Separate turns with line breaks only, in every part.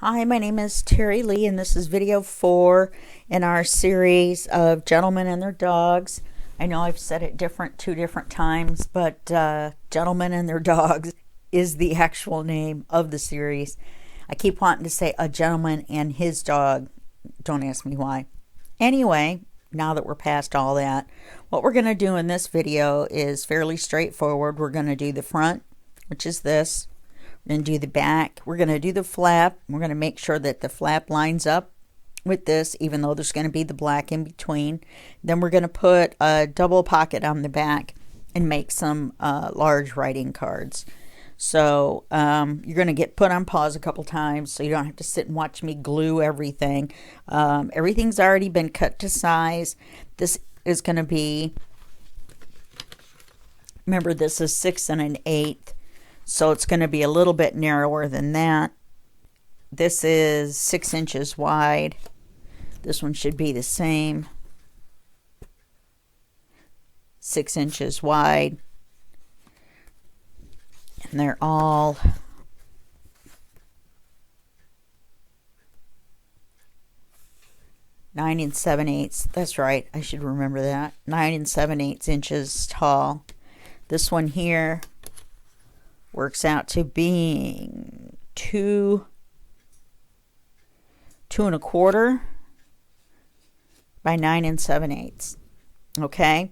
Hi, my name is Terry Lee, and this is video 4 in our series of Gentlemen and Their Dogs. I know I've said it two different times, but Gentlemen and Their Dogs is the actual name of the series. I keep wanting to say A Gentleman and His Dog. Don't ask me why. Anyway, now that we're past all that, what we're going to do in this video is fairly straightforward. We're going to do the front, which is this. We're going to do the back. We're going to do the flap. We're going to make sure that the flap lines up with this, even though there's going to be the black in between. Then we're going to put a double pocket on the back and make some large writing cards. So you're going to get put on pause a couple times so you don't have to sit and watch me glue everything. Everything's already been cut to size. This is going to be, remember, this is 6 1/8. So it's going to be a little bit narrower than that. This is 6 inches wide. This one should be the same. 6 inches wide. And they're all nine and 7/8. That's right. I should remember that. 9 7/8 inches tall. This one here works out to being 2 1/4 by 9 7/8. Okay,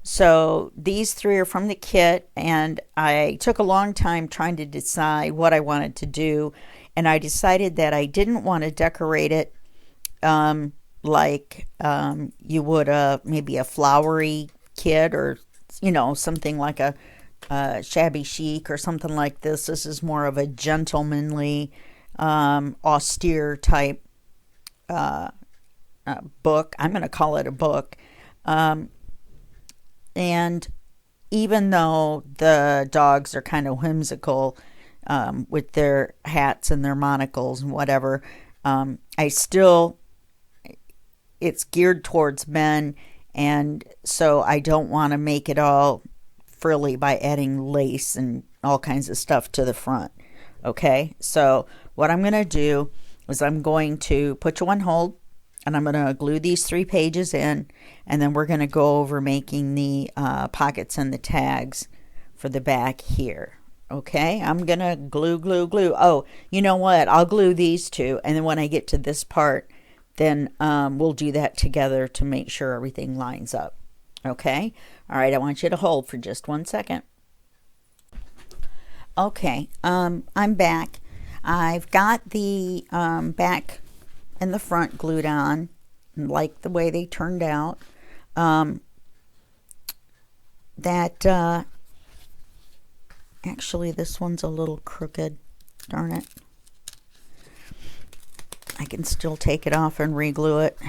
so these three are from the kit, and I took a long time trying to decide what I wanted to do, and I decided that I didn't want to decorate it like you would maybe a flowery kit, or something like a shabby chic or something like this. This is more of a gentlemanly, austere type book. I'm going to call it a book. And even though the dogs are kind of whimsical with their hats and their monocles and whatever, it's geared towards men, and so I don't want to make it all frilly by adding lace and all kinds of stuff to the front. Okay, so what I'm going to do is I'm going to put you on hold, and I'm going to glue these 3 pages in, and then we're going to go over making the pockets and the tags for the back here. Okay, I'm going to glue. Oh, you know what? I'll glue these 2, and then when I get to this part, then we'll do that together to make sure everything lines up. Okay, all right, I want you to hold for just 1 second. Okay, I'm back. I've got the back and the front glued on. Like the way they turned out. Actually, this one's a little crooked. Darn it. I can still take it off and re-glue it.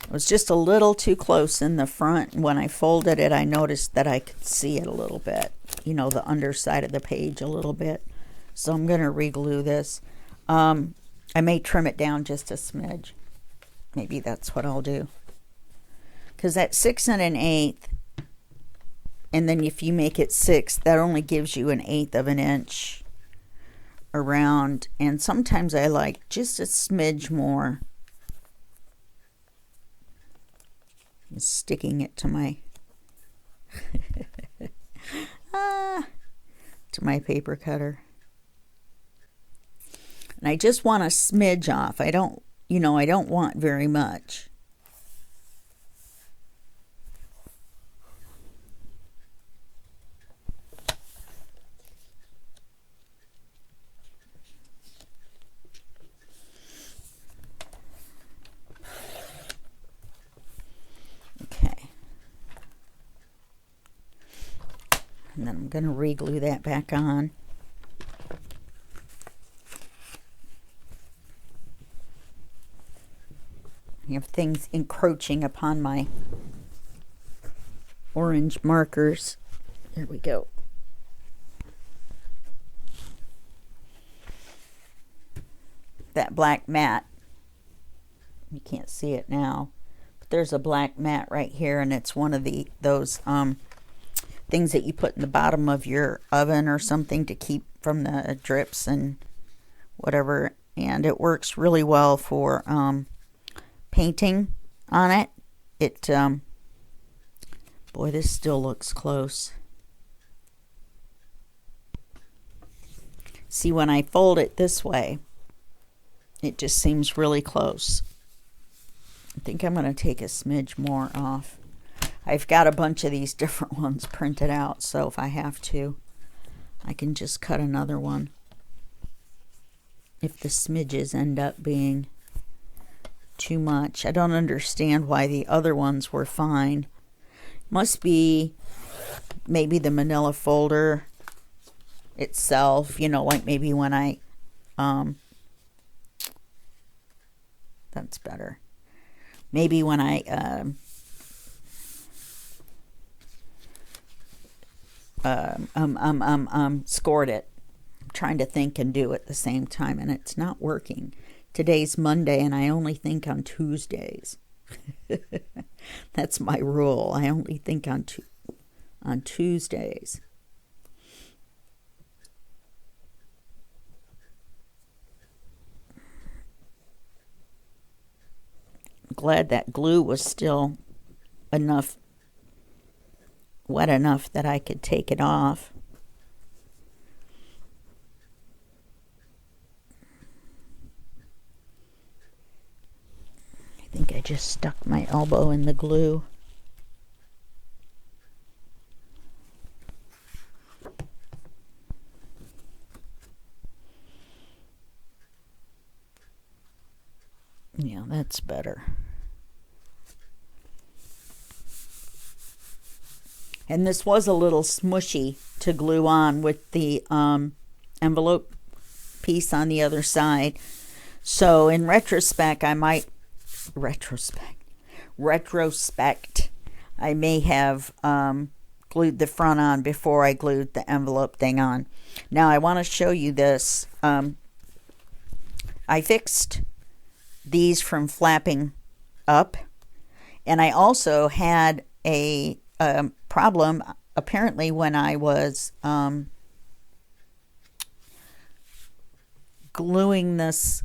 It was just a little too close in the front. When I folded it, I noticed that I could see it a little bit. The underside of the page a little bit. So I'm going to re-glue this. I may trim it down just a smidge. Maybe that's what I'll do. Because that's 6 1/8. And then if you make it 6, that only gives you 1/8 of an inch around. And sometimes I like just a smidge more. I'm sticking it to my to my paper cutter. And I just want a smidge off. I don't want very much. Okay. And then I'm going to re-glue that back on. I have things encroaching upon my orange markers. There we go. That black mat, you can't see it now, but there's a black mat right here, and it's one of those things that you put in the bottom of your oven or something to keep from the drips and whatever, and it works really well for painting on it. Boy, this still looks close. See, when I fold it this way, it just seems really close. I think I'm going to take a smidge more off. I've got a bunch of these different ones printed out, so if I have to, I can just cut another one if the smidges end up being too much. I don't understand why the other ones were fine. Must be maybe the manila folder itself, you know, like maybe when I that's better. Maybe when I scored it. I'm trying to think and do at the same time, and it's not working. Today's Monday, and I only think on Tuesdays. That's my rule. I only think on Tuesdays. I'm glad that glue was still enough, wet enough that I could take it off. I think I just stuck my elbow in the glue. Yeah, that's better. And this was a little smushy to glue on with the envelope piece on the other side. So in retrospect, I might I may have glued the front on before I glued the envelope thing on. Now I want to show you this. I fixed these from flapping up, and I also had a problem apparently when I was gluing this,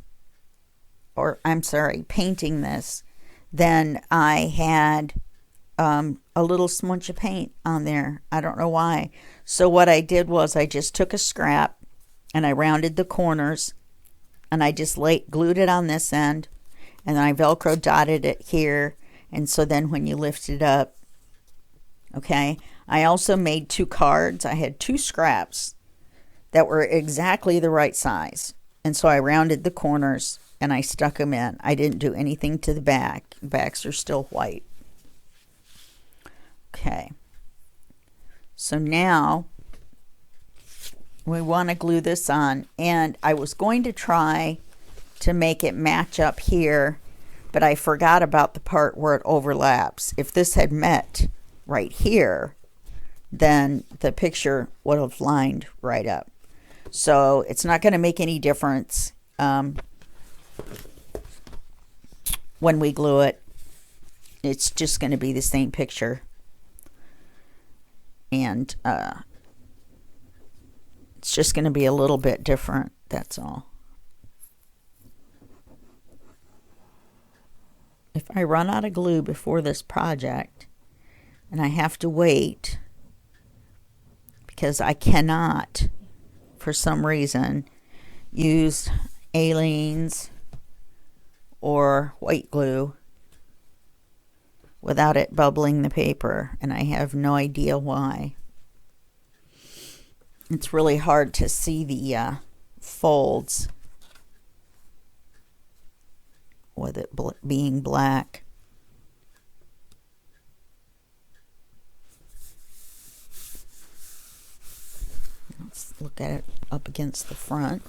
or I'm sorry, painting this. Then I had a little smudge of paint on there. I don't know why. So what I did was I just took a scrap and I rounded the corners, and I just glued it on this end, and then I Velcro dotted it here. And so then when you lift it up, okay, I also made 2 cards. I had 2 scraps that were exactly the right size. And so I rounded the corners and I stuck them in. I didn't do anything to the back. The backs are still white. Okay. So now we want to glue this on. And I was going to try to make it match up here, but I forgot about the part where it overlaps. If this had met right here, then the picture would have lined right up. So it's not going to make any difference when we glue it. It's just going to be the same picture, and it's just going to be a little bit different, that's all. If I run out of glue before this project, and I have to wait because I cannot, for some reason, use Aleene's or white glue without it bubbling the paper, and I have no idea why. It's really hard to see the folds with it being black. Let's look at it up against the front.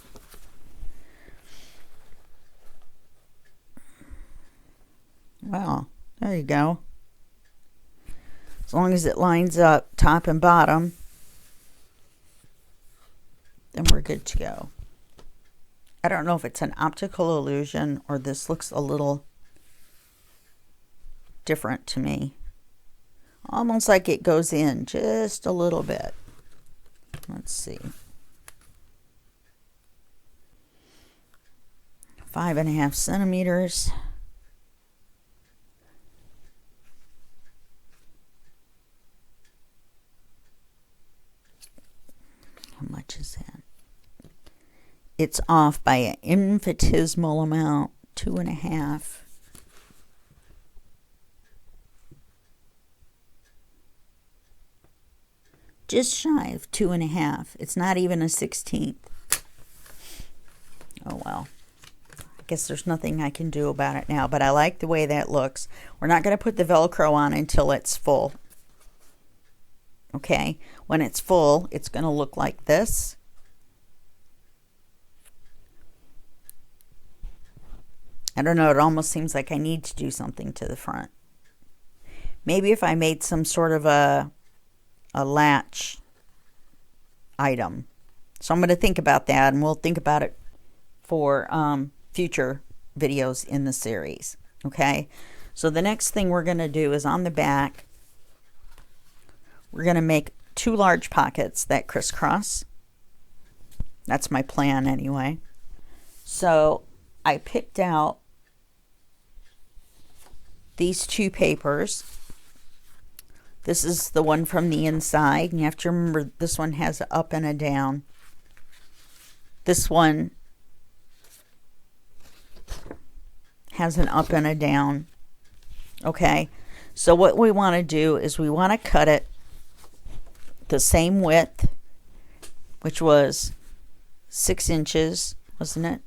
Well, there you go. As long as it lines up top and bottom, then we're good to go. I don't know if it's an optical illusion or this looks a little different to me. Almost like it goes in just a little bit. Let's see. 5.5 centimeters. How much is that? It's off by an infinitesimal amount, 2.5. Just shy of 2.5. It's not even a 16th. Oh well. I guess there's nothing I can do about it now, but I like the way that looks. We're not going to put the Velcro on until it's full. Okay, when it's full, it's going to look like this. I don't know, it almost seems like I need to do something to the front. Maybe if I made some sort of a latch item. So I'm going to think about that, and we'll think about it for future videos in the series. Okay, so the next thing we're going to do is on the back, we're going to make 2 large pockets that crisscross. That's my plan anyway. So I picked out these 2 papers. This is the one from the inside, and you have to remember this one has an up and a down. This one has an up and a down. Okay, so what we want to do is we want to cut it the same width, which was 6 inches, wasn't it?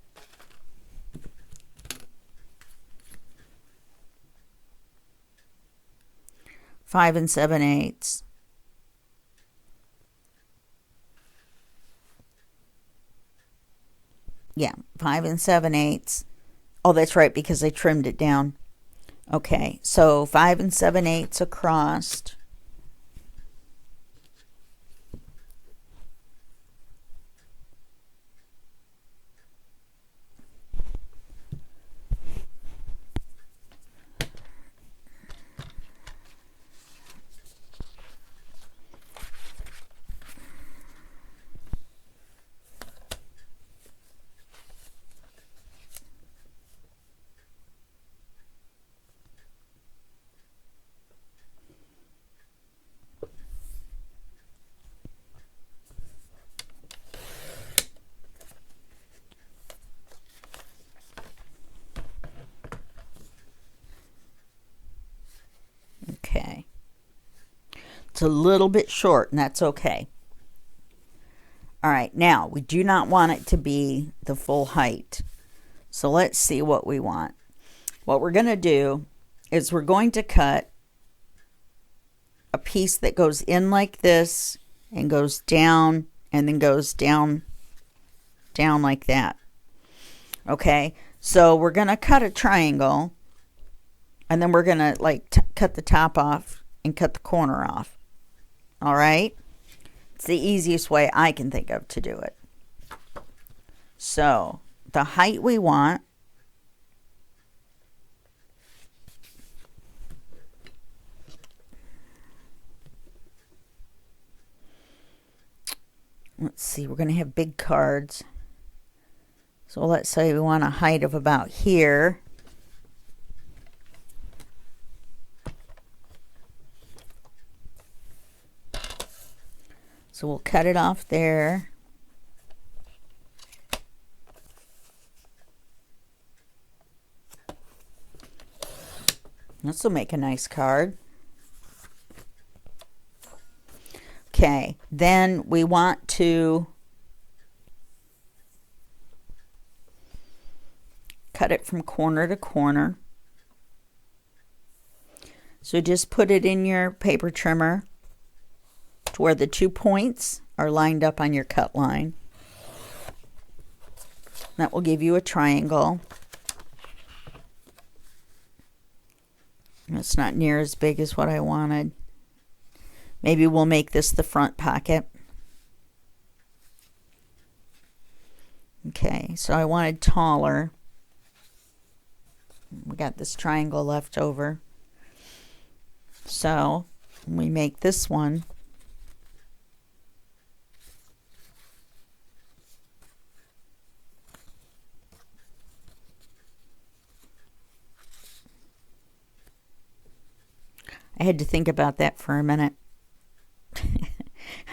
Five and 7/8. Yeah, 5 and 7/8. Oh, that's right, because I trimmed it down. Okay, so 5 and 7/8 across. Okay. It's a little bit short, and that's okay. All right, now we do not want it to be the full height. So let's see what we want. What we're going to do is we're going to cut a piece that goes in like this and goes down and then goes down like that. Okay, so we're going to cut a triangle, and then we're going to like cut the top off and cut the corner off. All right, it's the easiest way I can think of to do it. So the height we want, let's see, we're going to have big cards. So let's say we want a height of about here. So we'll cut it off there. This will make a nice card. Okay, then we want to cut it from corner to corner. So just put it in your paper trimmer to where the 2 points are lined up on your cut line. That will give you a triangle. It's not near as big as what I wanted. Maybe we'll make this the front pocket. Okay, so I wanted taller. We got this triangle left over. So we make this one. I had to think about that for a minute.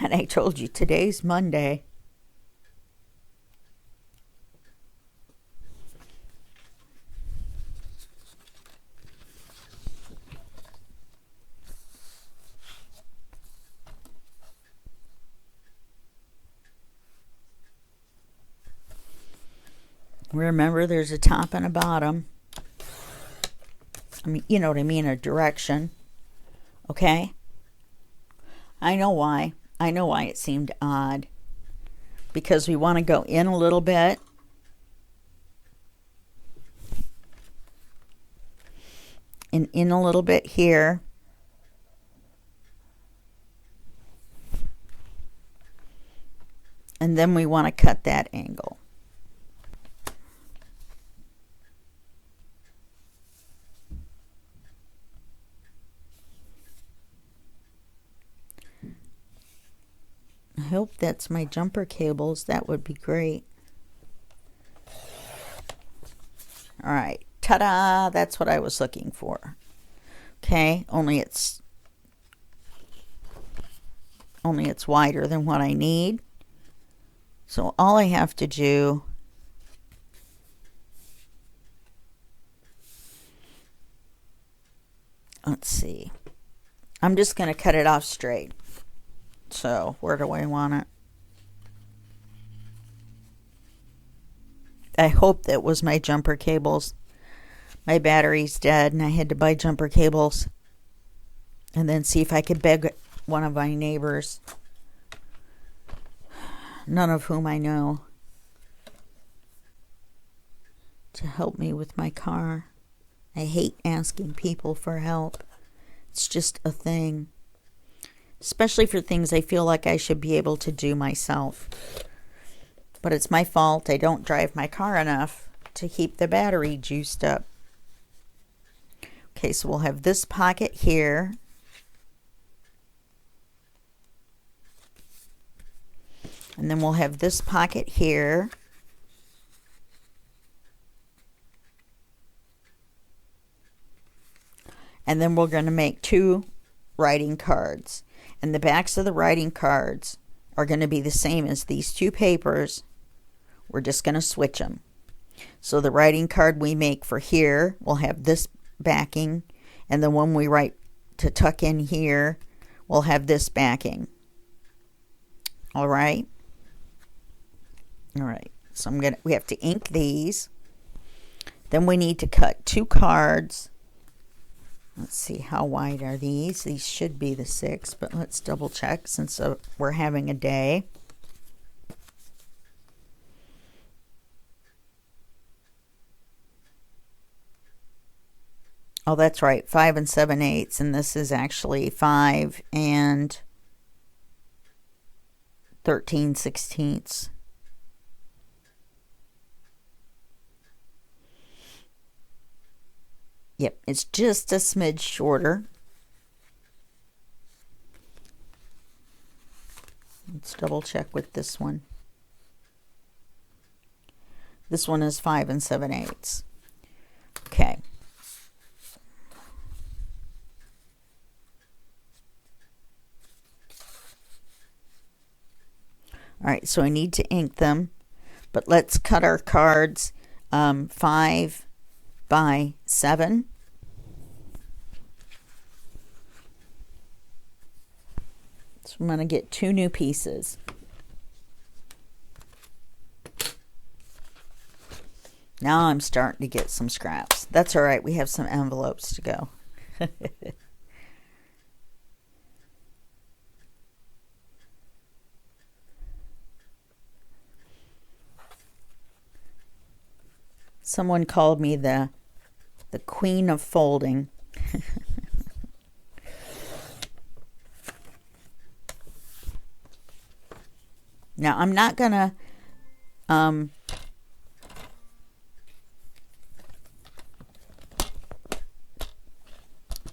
And I told you today's Monday. Remember, there's a top and a bottom. I mean, you know what I mean, a direction. Okay? I know why. I know why it seemed odd. Because we want to go in a little bit. And in a little bit here. And then we want to cut that angle. I hope that's my jumper cables. That would be great. All right. Ta-da! That's what I was looking for. Okay, only it's wider than what I need. So all I have to do let's see. I'm just going to cut it off straight. So where do I want it? I hope that was my jumper cables. My battery's dead and I had to buy jumper cables. And then see if I could beg one of my neighbors, none of whom I know, to help me with my car. I hate asking people for help. It's just a thing. Especially for things I feel like I should be able to do myself. But it's my fault. I don't drive my car enough to keep the battery juiced up. Okay, so we'll have this pocket here. And then we'll have this pocket here. And then we're going to make 2 writing cards. And the backs of the writing cards are going to be the same as these 2 papers. We're just going to switch them. So the writing card we make for here will have this backing. And the one we write to tuck in here will have this backing. All right? All right. So we have to ink these. Then we need to cut 2 cards. Let's see, how wide are these? These should be the 6, but let's double check since we're having a day. Oh, that's right, 5 7/8, and this is actually 5 13/16. Yep, it's just a smidge shorter. Let's double check with this one. This one is 5 7/8. Okay. All right, so I need to ink them, but let's cut our cards 5 by 7. So I'm going to get 2 new pieces. Now I'm starting to get some scraps. That's all right. We have some envelopes to go. Someone called me the queen of folding. Now I'm not gonna I'm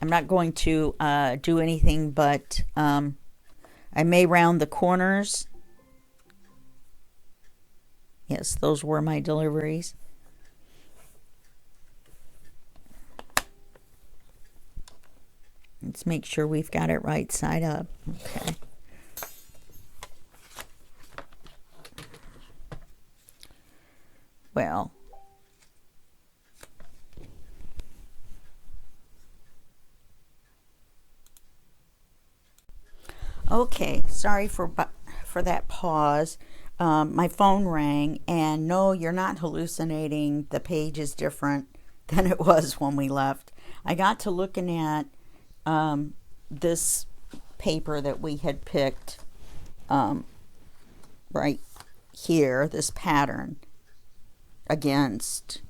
not going to do anything but I may round the corners. Yes, those were my deliveries. Let's make sure we've got it right side up. Okay. Well, okay, sorry for that pause. My phone rang, and no, you're not hallucinating. The page is different than it was when we left. I got to looking at this paper that we had picked right here, this pattern, against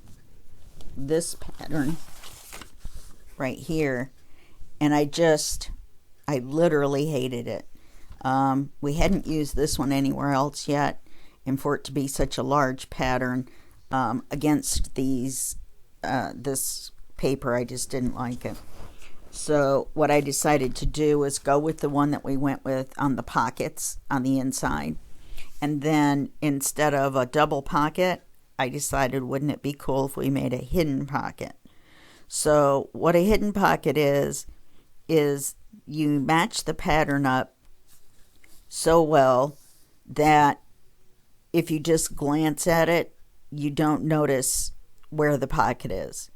this pattern right here, and I literally hated it. We hadn't used this one anywhere else yet, and for it to be such a large pattern against this paper, I just didn't like it. So what I decided to do was go with the one that we went with on the pockets on the inside, and then instead of a double pocket, I decided, wouldn't it be cool if we made a hidden pocket? So what a hidden pocket is you match the pattern up so well that if you just glance at it, you don't notice where the pocket is.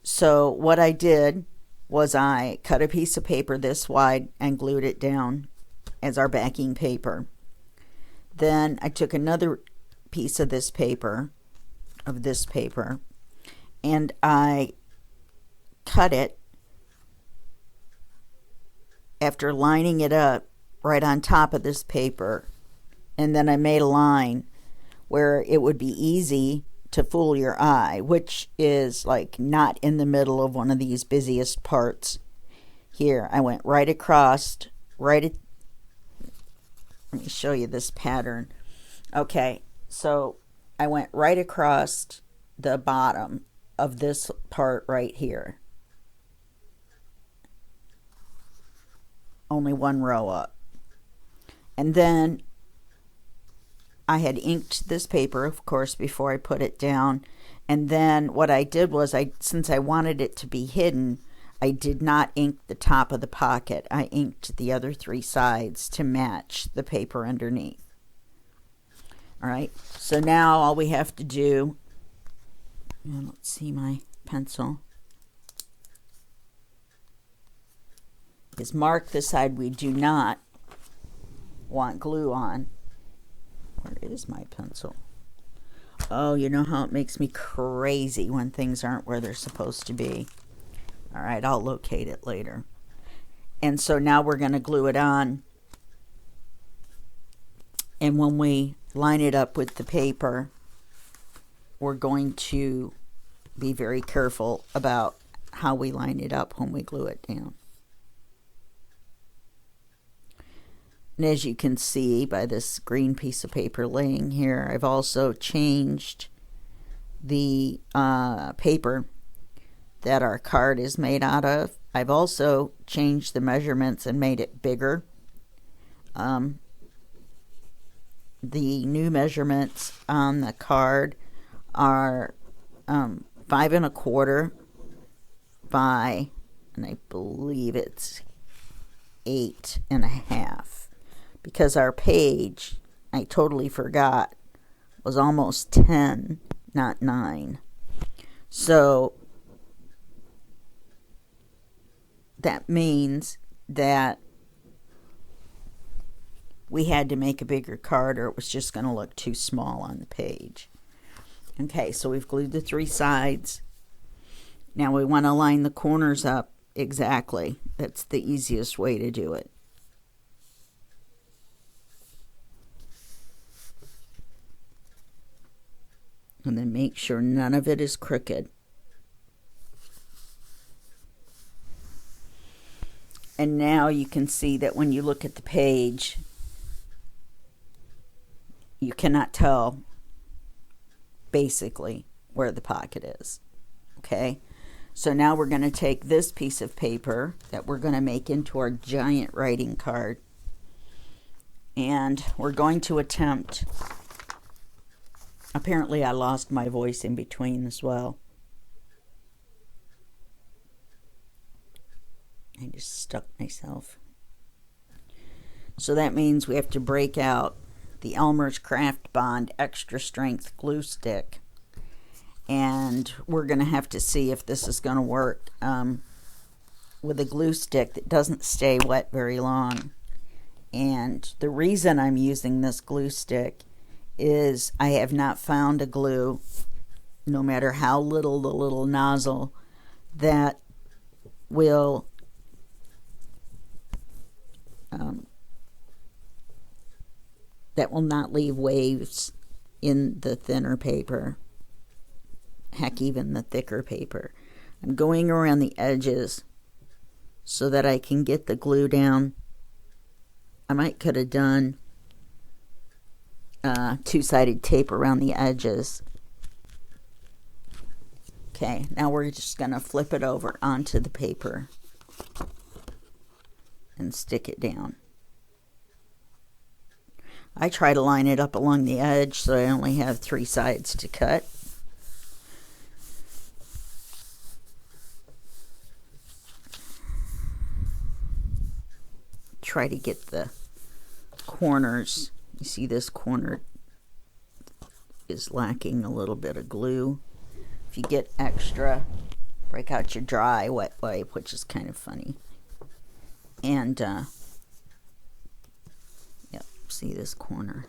So what I did was I cut a piece of paper this wide and glued it down as our backing paper. Then I took another piece of this paper, and I cut it after lining it up right on top of this paper, and then I made a line where it would be easy to fool your eye, which is like not in the middle of one of these busiest parts. Here I went right across, let me show you this pattern. Okay, so I went right across the bottom of this part right here, only one row up. And then I had inked this paper, of course, before I put it down. And then what I did was, since I wanted it to be hidden, I did not ink the top of the pocket. I inked the other three sides to match the paper underneath. All right, so now all we have to do, and let's see my pencil, is mark the side we do not want glue on. Where is my pencil? Oh, you know how it makes me crazy when things aren't where they're supposed to be. All right, I'll locate it later. And so now we're going to glue it on. And when we line it up with the paper, we're going to be very careful about how we line it up when we glue it down. And as you can see by this green piece of paper laying here, I've also changed the paper that our card is made out of. I've also changed the measurements and made it bigger. The new measurements on the card are 5 1/4 by, and I believe it's 8 1/2. Because our page, I totally forgot, was almost 10, not 9. So that means that we had to make a bigger card, or it was just going to look too small on the page. Okay, so we've glued the 3 sides. Now we want to line the corners up exactly. That's the easiest way to do it. And then make sure none of it is crooked. And now you can see that when you look at the page, you cannot tell basically where the pocket is. Okay, so now we're going to take this piece of paper that we're going to make into our giant writing card, and we're going to attempt, apparently I lost my voice in between as well. I just stuck myself. So that means we have to break out the Elmer's Craft Bond Extra Strength Glue Stick. And we're going to have to see if this is going to work with a glue stick that doesn't stay wet very long. And the reason I'm using this glue stick is I have not found a glue, no matter how little the little nozzle, that will not leave waves in the thinner paper. Heck, even the thicker paper. I'm going around the edges so that I can get the glue down. I could have done two-sided tape around the edges. Okay, now we're just going to flip it over onto the paper and stick it down. I try to line it up along the edge so I only have 3 sides to cut. Try to get the corners. You see this corner is lacking a little bit of glue. If you get extra, break out your dry wet wipe, which is kind of funny. And yep, see this corner.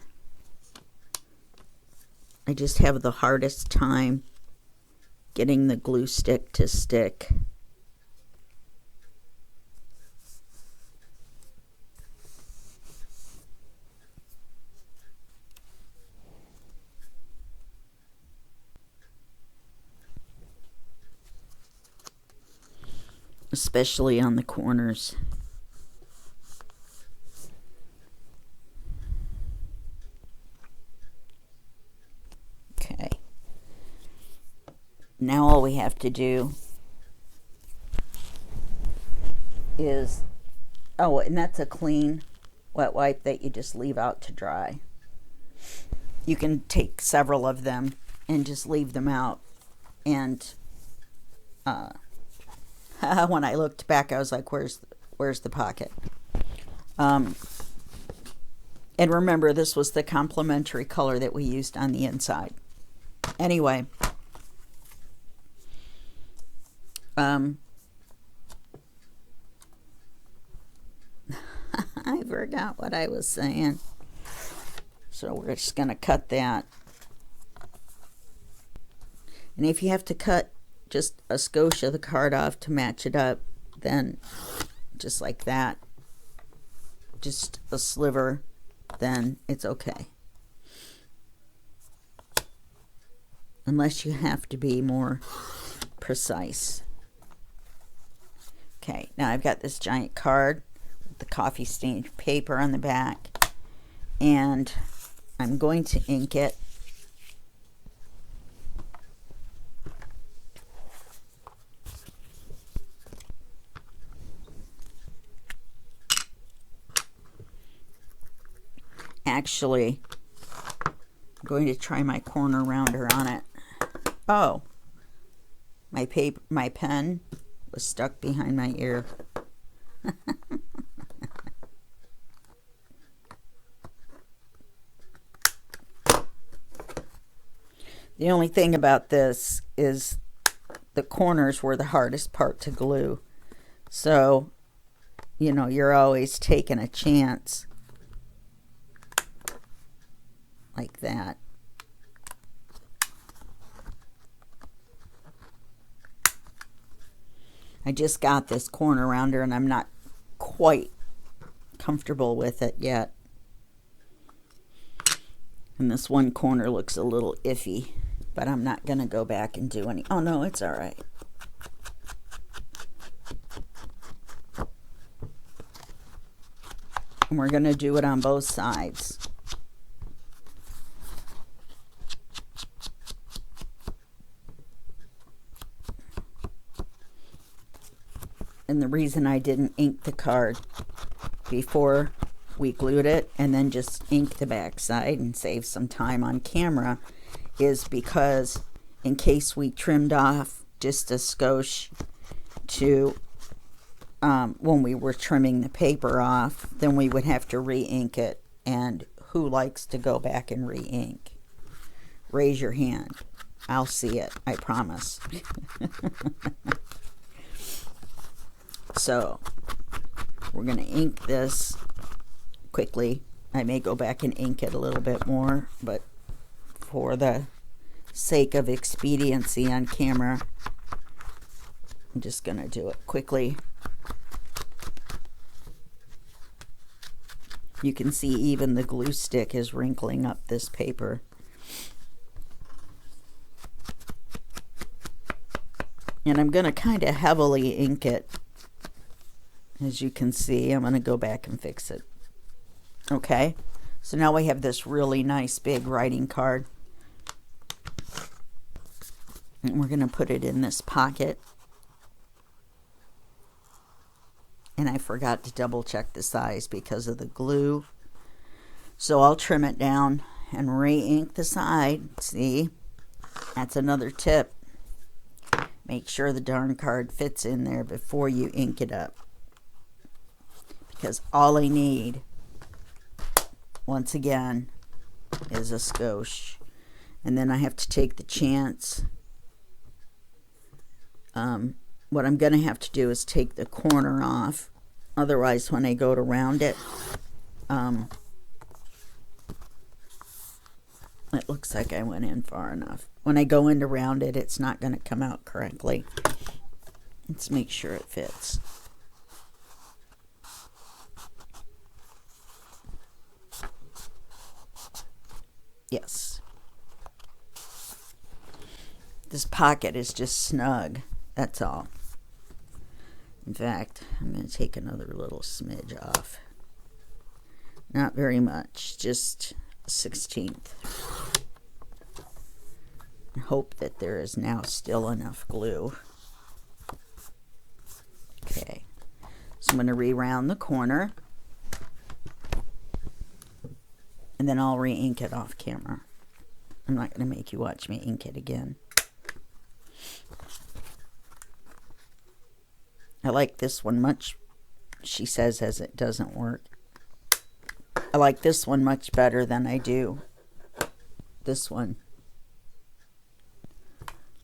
I just have the hardest time getting the glue stick to stick. Especially on the corners. Okay. Now all we have to do is, oh, and that's a clean wet wipe that you just leave out to dry. You can take several of them and just leave them out, and when I looked back, I was like, where's the pocket? And remember, this was the complementary color that we used on the inside. Anyway, I forgot what I was saying. So we're just going to cut that. And if you have to cut just a skosh of the card off to match it up, then just like that, just a sliver, then it's okay. Unless you have to be more precise. Okay, now I've got this giant card with the coffee stained paper on the back, and I'm going to ink it. Actually, I'm going to try my corner rounder on it. Oh, my pen was stuck behind my ear. The only thing about this is the corners were the hardest part to glue. So, you know, you're always taking a chance. Like that. I just got this corner rounder and I'm not quite comfortable with it yet. And this one corner looks a little iffy, but I'm not going to go back and do any. Oh no, it's all right. And we're going to do it on both sides. And the reason I didn't ink the card before we glued it and then just ink the back side and save some time on camera is because in case we trimmed off just a skosh to when we were trimming the paper off, then we would have to re-ink it. And who likes to go back and re-ink? Raise your hand. I'll see it, I promise. So we're going to ink this quickly. I may go back and ink it a little bit more, but for the sake of expediency on camera, I'm just going to do it quickly. You can see even the glue stick is wrinkling up this paper. And I'm going to kind of heavily ink it. As you can see, I'm going to go back and fix it. Okay, so now we have this really nice big writing card. And we're going to put it in this pocket. And I forgot to double check the size because of the glue. So I'll trim it down and re-ink the side. See, that's another tip. Make sure the darn card fits in there before you ink it up. Because all I need, once again, is a skosh. And then I have to take the chance. What I'm going to have to do is take the corner off. Otherwise, when I go to round it, it looks like I went in far enough. When I go in to round it, it's not going to come out correctly. Let's make sure it fits. Yes. This pocket is just snug. That's all. In fact, I'm going to take another little smidge off. Not very much, just a 1/16. I hope that there is now still enough glue. Okay, so I'm going to re-round the corner. And then I'll re-ink it off camera. I'm not going to make you watch me ink it again. I like this one much, she says, as it doesn't work. I like this one much better than I do this one.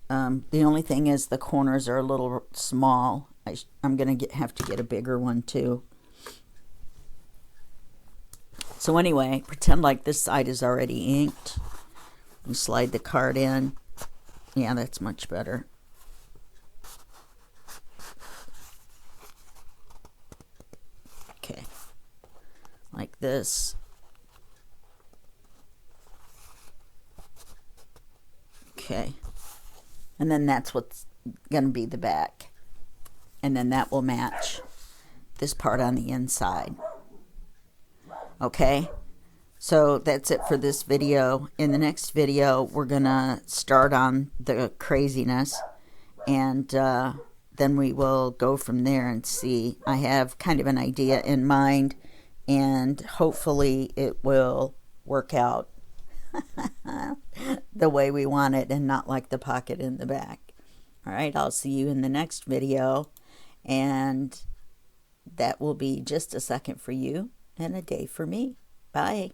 The only thing is the corners are a little small. I'm going to have to get a bigger one too. So anyway, pretend like this side is already inked. You slide the card in. Yeah, that's much better. Okay, like this. Okay, and then that's what's going to be the back. And then that will match this part on the inside. Okay, so that's it for this video. In the next video, we're going to start on the craziness, and then we will go from there and see. I have kind of an idea in mind, and hopefully it will work out the way we want it and not like the pocket in the back. All right, I'll see you in the next video, and that will be just a second for you and a day for me. Bye.